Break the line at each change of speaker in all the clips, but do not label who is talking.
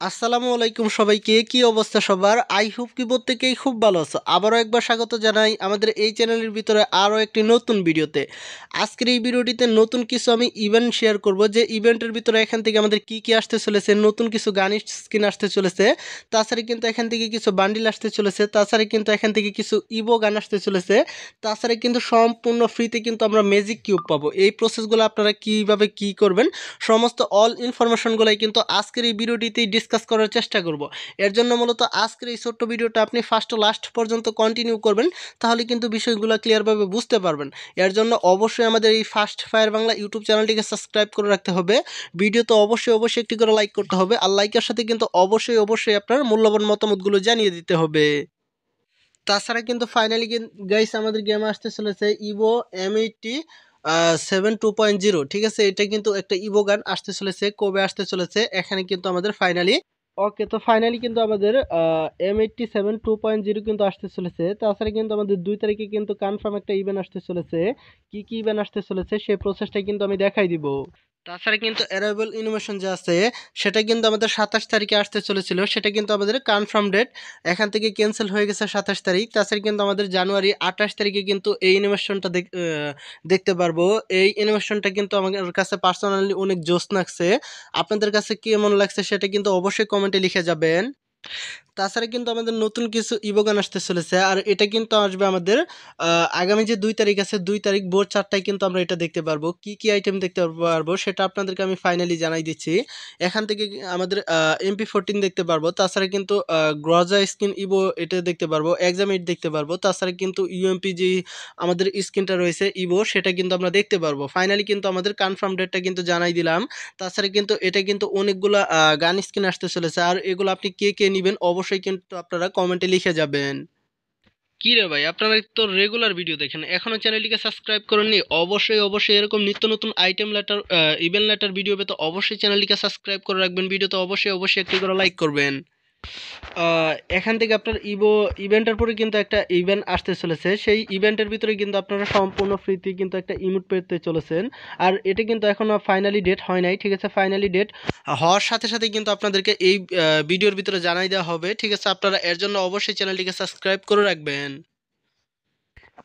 আসসালামু আলাইকুম সবাইকে, কি অবস্থা সবার? আই হোপ কি প্রত্যেকেই খুব ভালো আছো। আবারও একবার স্বাগত জানাই আমাদের এই চ্যানেলের ভিতরে আরও একটি নতুন ভিডিওতে। আজকের এই ভিডিওটিতে নতুন কিছু আমি ইভেন্ট শেয়ার করব, যে ইভেন্টের ভিতরে এখান থেকে আমাদের কি কি আসতে চলেছে, নতুন কিছু গান স্কিন আসতে চলেছে, তাছাড়া কিন্তু এখান থেকে কিছু বান্ডিল আসতে চলেছে, তাছাড়া কিন্তু এখান থেকে কিছু ইভো গান আসতে চলেছে, তাছাড়া কিন্তু সম্পূর্ণ ফ্রিতে কিন্তু আমরা ম্যাজিক কিউব পাবো। এই প্রসেসগুলো আপনারা কীভাবে কি করবেন সমস্ত অল ইনফরমেশনগুলোই কিন্তু আজকের এই ভিডিওটিতেই ডিসকাস করার চেষ্টা করব। এর জন্য মূলত আজকের এই ছোট্ট ভিডিওটা আপনি ফার্স্ট টু লাস্ট পর্যন্ত কন্টিনিউ করবেন, তাহলে কিন্তু বিষয়গুলো ক্লিয়ারভাবে বুঝতে পারবেন। এর জন্য অবশ্যই আমাদের এই ফার্স্ট ফায়ার বাংলা ইউটিউব চ্যানেলটিকে সাবস্ক্রাইব করে রাখতে হবে। ভিডিওতে অবশ্যই একটি করে লাইক করতে হবে, আর লাইকের সাথে কিন্তু অবশ্যই আপনার মূল্যবান মতামতগুলো জানিয়ে দিতে হবে। তাছাড়া কিন্তু ফাইনালি গাইস আমাদের গেমে আসতে চলেছে ইভো M80 7 2.0। ঠিক আছে, এটা কিন্তু একটা ইভো গান আসতে চলেছে। কবে আসতে চলেছে এখানে কিন্তু আমাদের ফাইনালি ওকে, তো ফাইনালি কিন্তু আমাদের M87 2.0 কিন্তু আসতে চলেছে। তাছাড়া কিন্তু আমাদের 2 তারিখে কিন্তু কনফার্ম একটা ইভেন্ট আসতে চলেছে। কি কি ইভেন্ট আসতে চলেছে সেই প্রসেসটাই কিন্তু আমি দেখাই দিব। তাছাড়া কিন্তু অ্যারাইভাল ইনোভেশন যে আছে সেটা কিন্তু আমাদের 27 তারিখে আসতে চলেছিল, সেটা কিন্তু আমাদের কনফার্ম ডেট এখান থেকে ক্যান্সেল হয়ে গেছে 27 তারিখ। তাছাড়া কিন্তু আমাদের জানুয়ারি 28 তারিখে কিন্তু এই ইনোভেশনটা দেখতে পারবো। এই ইনোভেশনটা কিন্তু আমার কাছে পার্সোনালি অনেক জোশ লাগছে। আপনাদের কাছে কেমন লাগছে সেটা কিন্তু অবশ্যই কমেন্টে লিখে যাবেন। তাছাড়া কিন্তু আমাদের নতুন কিছু ইভোগান আসতে চলেছে, আর এটা কিন্তু আসবে আমাদের আগামী যে 2 তারিখ আছে, 2 তারিখ ভোর 4টায় কিন্তু আমরা এটা দেখতে পারবো। কি কি আইটেম দেখতে পারবো সেটা আপনাদেরকে আমি ফাইনালি জানাই দিচ্ছি। এখান থেকে আমাদের MP14 দেখতে পারবো, তাছাড়া কিন্তু গ্রজা স্কিন ইভো এটা দেখতে পারবো, এক্সামিট দেখতে পারবো, তাছাড়া কিন্তু ইউএমপি যে আমাদের স্কিনটা রয়েছে ইভো সেটা কিন্তু আমরা দেখতে পারবো। ফাইনালি কিন্তু আমাদের কনফার্ম ডেটটা কিন্তু জানাই দিলাম। তাছাড়া কিন্তু এটা কিন্তু অনেকগুলা গান স্কিন আসতে চলেছে, আর এগুলো আপনি কে কে নেবেন অবশ্যই কিন্তু আপনারা কমেন্টে লিখে যাবেন। কি রে ভাই, আপনারা তো রেগুলার ভিডিও দেখেন, এখনো চ্যানেলটিকে সাবস্ক্রাইব করেননি? অবশ্যই এরকম নিত্য নতুন item letter event letter video পেতে অবশ্যই চ্যানেলটিকে সাবস্ক্রাইব করে রাখবেন। ভিডিওতে অবশ্যই একটি করে লাইক করবেন। এখান থেকে আপনার ইভেন্টের পরে কিন্তু একটা ইভেন্ট আসতে চলেছে, সেই ইভেন্টের ভিতরে কিন্তু আপনারা সম্পূর্ণ ফ্রিতে কিন্তু একটা ইমোট পেতে চলেছেন। আর এটা কিন্তু এখনো ফাইনালি ডেট হয় নাই। ঠিক আছে, ফাইনালি ডেট হওয়ার সাথে কিন্তু আপনাদেরকে এই ভিডিওর ভিতরে জানাই দেওয়া হবে। ঠিক আছে, আপনারা এর জন্য অবশ্যই চ্যানেলটিকে সাবস্ক্রাইব করে রাখবেন।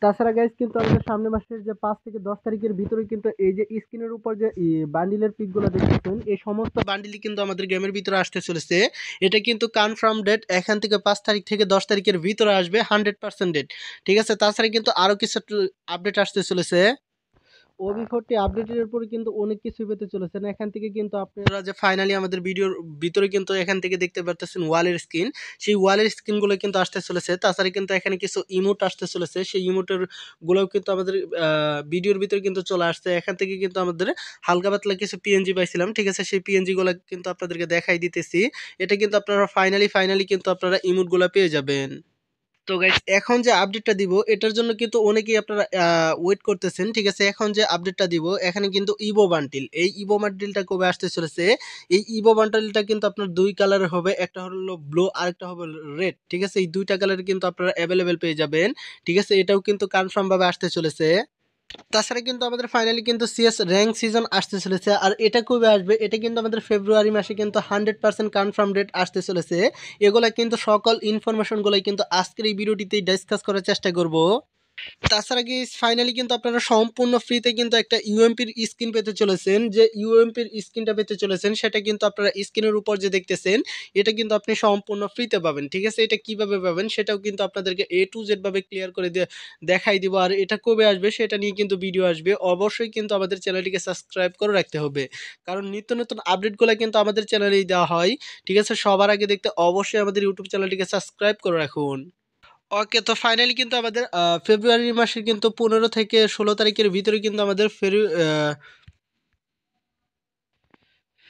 তাছাড়া গাইজ কিন্তু আমাদের সামনের মাসের যে 5 থেকে 10 তারিখের ভিতরে কিন্তু এই যে স্ক্রিনের উপর যে বান্ডিলের পিকগুলো দেখতেছেন, এই সমস্ত বান্ডিলই কিন্তু আমাদের গেমের ভিতরে আসতে চলেছে। এটা কিন্তু কনফার্ম ডেট এখান থেকে 5 তারিখ থেকে 10 তারিখের ভিতরে আসবে 100% ডেট। ঠিক আছে, তাছাড়া কিন্তু আরও কিছু আপডেট আসতে চলেছে। OB40 আপডেটের উপরে কিন্তু অনেক কিছু পেতে চলেছেন। এখান থেকে কিন্তু আপনারা যে ফাইনালি আমাদের ভিডিওর ভিতরে কিন্তু এখান থেকে দেখতে পারতেছেন ওয়ালের স্ক্রিন, সেই ওয়ালের স্ক্রিনগুলো কিন্তু আসতে চলেছে। তাছাড়া কিন্তু এখানে কিছু ইমোট আসতে চলেছে, সেই ইমোটের গুলোও কিন্তু আমাদের ভিডিওর ভিতরে কিন্তু চলে আসছে। এখান থেকে কিন্তু আমাদের হালকা পাতলা কিছু পিএনজি পাইছিলাম। ঠিক আছে, সেই পিএনজি গুলো কিন্তু আপনাদেরকে দেখাই দিতেছি। এটা কিন্তু আপনারা ফাইনালি কিন্তু আপনারা ইমোটগুলো পেয়ে যাবেন। তো গাইস এখন যে আপডেটটা দিব এটার জন্য কিন্তু অনেকেই আপনারা ওয়েট করতেছেন। ঠিক আছে, এখন যে আপডেটটা দিব এখানে কিন্তু ইভো বান্ডিল, এই ইভো বান্ডিলটা কবে আসতে চলেছে? এই ইভো বান্ডিলটা কিন্তু আপনার 2 কালারের হবে, একটা হলো ব্লু আর একটা হবে রেড। ঠিক আছে, এই 2টা কালার কিন্তু আপনারা অ্যাভেলেবেল পেয়ে যাবেন। ঠিক আছে, এটাও কিন্তু কনফার্ম ভাবে আসতে চলেছে। তাছাড়া কিন্তু আমাদের ফাইনালি কিন্তু সিএস র্যাঙ্ক সিজন আসতে চলেছে, আর এটা কবে আসবে? এটা কিন্তু আমাদের ফেব্রুয়ারি মাসে কিন্তু 100% কনফার্ম ডেট আসতে চলেছে। এগুলা কিন্তু সকল ইনফরমেশনগুলোই কিন্তু আজকের এই ভিডিওটিতে ডিসকাস করার চেষ্টা করব। তাছাড়া কি ফাইনালি কিন্তু আপনারা সম্পূর্ণ ফ্রিতে কিন্তু একটা ইউএমপির স্ক্রিন পেতে চলেছেন। যে ইউএমপির স্ক্রিনটা পেতে চলেছেন সেটা কিন্তু আপনারা স্ক্রিনের উপর যে দেখতেছেন এটা কিন্তু আপনি সম্পূর্ণ ফ্রিতে পাবেন। ঠিক আছে, এটা কিভাবে পাবেন সেটাও কিন্তু আপনাদেরকে A to Z ভাবে ক্লিয়ার করে দেখাই দিব। আর এটা কবে আসবে সেটা নিয়ে কিন্তু ভিডিও আসবে। অবশ্যই কিন্তু আমাদের চ্যানেলটিকে সাবস্ক্রাইব করে রাখতে হবে, কারণ নিত্য নতুন আপডেটগুলো কিন্তু আমাদের চ্যানেলেই দেওয়া হয়। ঠিক আছে, সবার আগে দেখতে অবশ্যই আমাদের ইউটিউব চ্যানেলটিকে সাবস্ক্রাইব করে রাখুন। ওকে, তো ফাইনালি কিন্তু আমাদের ফেব্রুয়ারি মাসের কিন্তু 15 থেকে 16 তারিখের ভিতরে কিন্তু আমাদের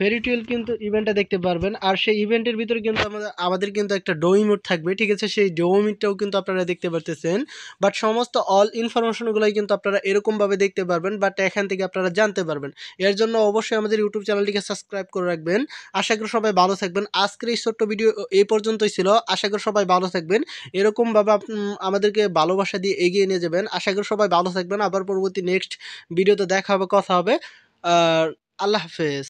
ফেরি টুয়েল কিন্তু ইভেন্টটা দেখতে পারবেন। আর সেই ইভেন্টের ভিতরে কিন্তু আমাদের কিন্তু একটা ডোমি মোড থাকবে। ঠিক আছে, সেই ডোমি মোডটাও কিন্তু আপনারা দেখতে পারতেছেন। বাট সমস্ত অল ইনফরমেশনগুলোই কিন্তু আপনারা এরকমভাবে দেখতে পারবেন, বাট এখান থেকে আপনারা জানতে পারবেন। এর জন্য অবশ্যই আমাদের ইউটিউব চ্যানেলটিকে সাবস্ক্রাইব করে রাখবেন। আশা করি সবাই ভালো থাকবেন। আজকের এই ছোট্ট ভিডিও এই পর্যন্তই ছিল। আশা করি সবাই ভালো থাকবেন। এরকমভাবে আমাদেরকে ভালোবাসা দিয়ে এগিয়ে নিয়ে যাবেন। আশা করি সবাই ভালো থাকবেন। আবার পরবর্তী নেক্সট ভিডিওতে দেখা হবে, কথা হবে। আর আল্লাহ হাফেজ।